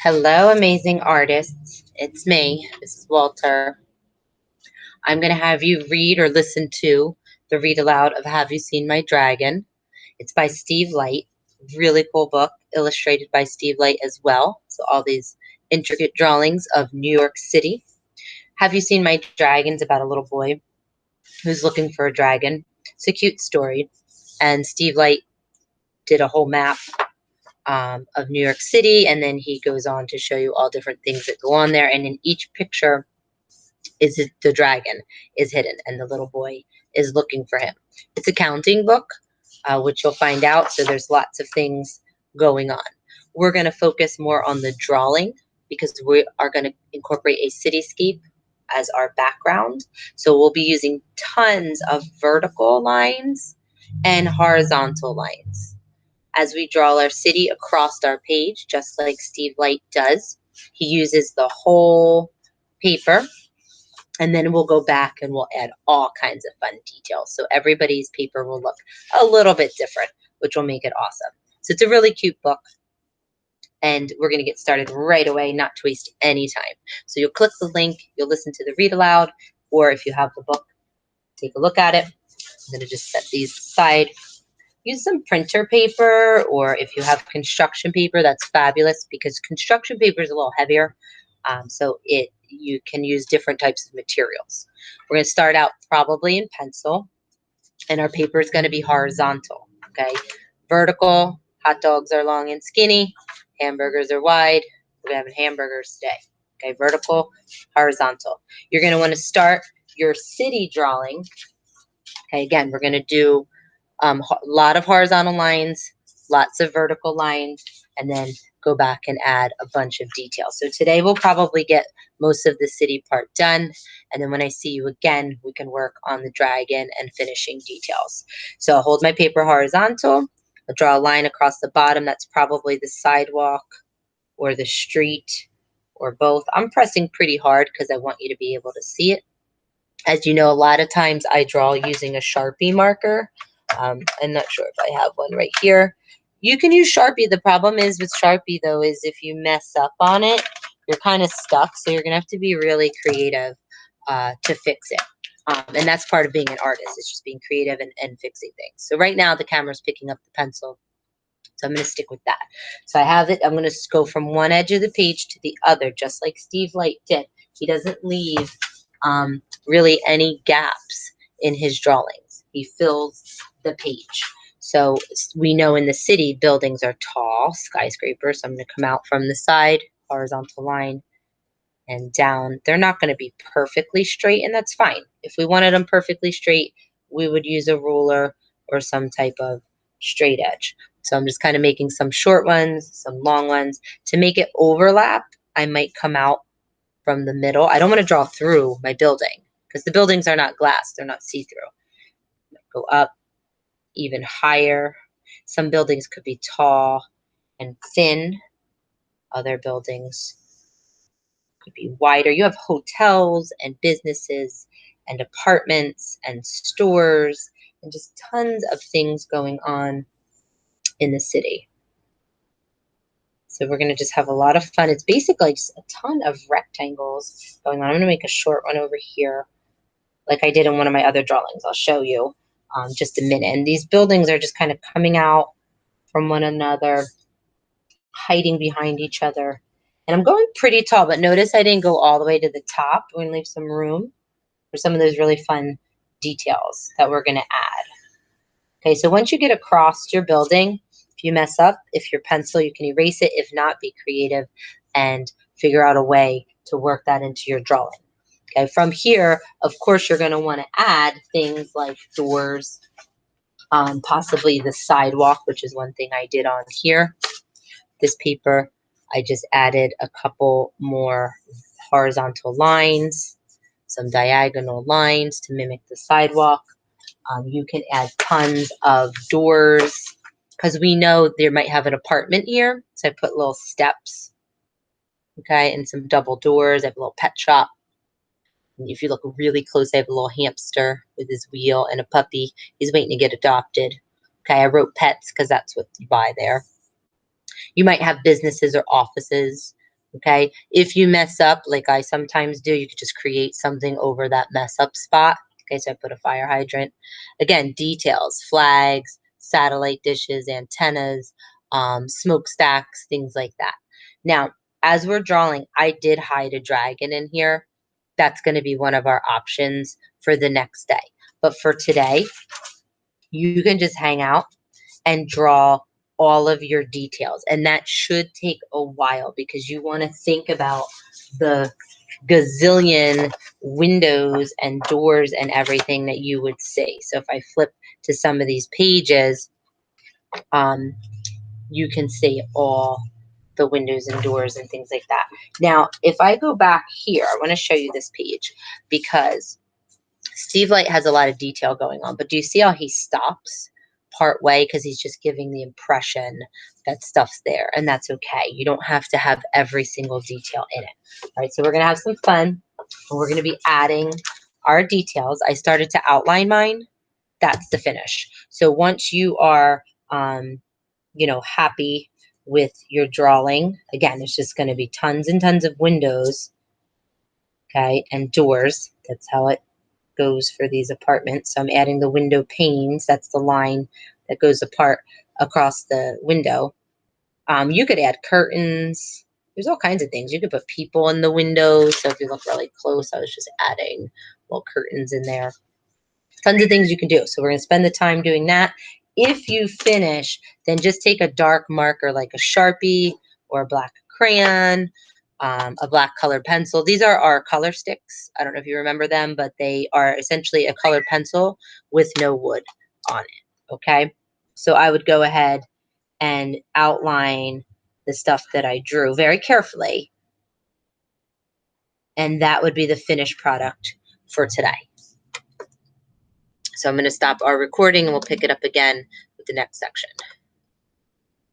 Hello, amazing artists. It's me. This is Walter. I'm going to have you read or listen to the read aloud of Have You Seen My Dragon? It's by Steve Light. Really cool book, illustrated by Steve Light as well. So, all these intricate drawings of New York City. Have You Seen My Dragon's about a little boy who's looking for a dragon. It's a cute story. And Steve Light did a whole map of New York City, and then he goes on to show you all different things that go on there. And in each picture, the dragon is hidden, and the little boy is looking for him. It's a counting book, which you'll find out. So there's lots of things going on. We're going to focus more on the drawing because we are going to incorporate a cityscape as our background. So we'll be using tons of vertical lines and horizontal lines as we draw our city across our page, just like Steve Light does. He uses the whole paper, and then we'll go back and we'll add all kinds of fun details. So everybody's paper will look a little bit different, which will make it awesome. So it's a really cute book, and we're going to get started right away, not to waste any time. So you'll click the link, you'll listen to the read aloud, or if you have the book, take a look at it. I'm going to just set these aside. Use some printer paper, or if you have construction paper, that's fabulous because construction paper is a little heavier. So you can use different types of materials. We're going to start out probably in pencil, and our paper is going to be horizontal. Okay, vertical. Hot dogs are long and skinny. Hamburgers are wide. We're having hamburgers today. Okay, vertical, horizontal. You're going to want to start your city drawing. Okay, again, we're going to do a lot of horizontal lines, lots of vertical lines, and then go back and add a bunch of details. So today we'll probably get most of the city part done, and then when I see you again, we can work on the dragon and finishing details. So I'll hold my paper horizontal. I'll draw a line across the bottom. That's probably the sidewalk or the street or both. I'm pressing pretty hard because I want you to be able to see it. As you know, a lot of times I draw using a Sharpie marker. I'm not sure if I have one right here. You can use Sharpie. The problem is with Sharpie, though, is if you mess up on it, you're kind of stuck. So you're going to have to be really creative to fix it. And that's part of being an artist. It's just being creative and fixing things. So right now the camera's picking up the pencil. So I'm going to stick with that. So I have it. I'm going to go from one edge of the page to the other, just like Steve Light did. He doesn't leave really any gaps in his drawings. He fills the page. So we know in the city, buildings are tall, skyscrapers. So I'm going to come out from the side, horizontal line, and down. They're not going to be perfectly straight, and that's fine. If we wanted them perfectly straight, we would use a ruler or some type of straight edge. So I'm just kind of making some short ones, some long ones. To make it overlap, I might come out from the middle. I don't want to draw through my building because the buildings are not glass. They're not see-through. Go up even higher. Some buildings could be tall and thin. Other buildings could be wider. You have hotels and businesses and apartments and stores and just tons of things going on in the city. So we're going to just have a lot of fun. It's basically just a ton of rectangles going on. I'm going to make a short one over here like I did in one of my other drawings. I'll show you just a minute. And these buildings are just kind of coming out from one another, hiding behind each other. And I'm going pretty tall, but notice I didn't go all the way to the top. We're going to leave some room for some of those really fun details that we're going to add. Okay, so once you get across your building, if you mess up, if your pencil, you can erase it. If not, be creative and figure out a way to work that into your drawing. Okay, from here, of course, you're going to want to add things like doors, possibly the sidewalk, which is one thing I did on here. This paper, I just added a couple more horizontal lines, some diagonal lines to mimic the sidewalk. You can add tons of doors because we know there might have an apartment here. So I put little steps, okay, and some double doors. I have a little pet shop. And if you look really close, I have a little hamster with his wheel and a puppy. He's waiting to get adopted. Okay, I wrote pets because that's what you buy there. You might have businesses or offices Okay, if you mess up, like I sometimes do, you could just create something over that mess up spot. Okay, so I put a fire hydrant. Again, details, flags, satellite dishes, antennas, smokestacks, things like that. Now, as we're drawing, I did hide a dragon in here. That's going to be one of our options for the next day. But for today, you can just hang out and draw all of your details. And that should take a while because you want to think about the gazillion windows and doors and everything that you would see. So if I flip to some of these pages, um, you can see all the windows and doors and things like that. Now, if I go back here, I want to show you this page because Steve Light has a lot of detail going on, but do you see how he stops part way because he's just giving the impression that stuff's there, and that's okay. You don't have to have every single detail in it. All right, so we're gonna have some fun, and we're gonna be adding our details. I started to outline mine. That's the finish. So once you are, happy with your drawing, again, it's just going to be tons and tons of windows, okay, and doors. That's how it goes for these apartments. So I'm adding the window panes. That's the line that goes apart across the window. You could add curtains. There's all kinds of things. You could put people in the windows. So if you look really close, I was just adding little curtains in there. Tons of things you can do. So we're going to spend the time doing that. If you finish, then just take a dark marker like a Sharpie or a black crayon, a black colored pencil. These are our color sticks. I don't know if you remember them, but they are essentially a colored pencil with no wood on it. Okay. So I would go ahead and outline the stuff that I drew very carefully. And that would be the finished product for today. So I'm going to stop our recording and we'll pick it up again with the next section.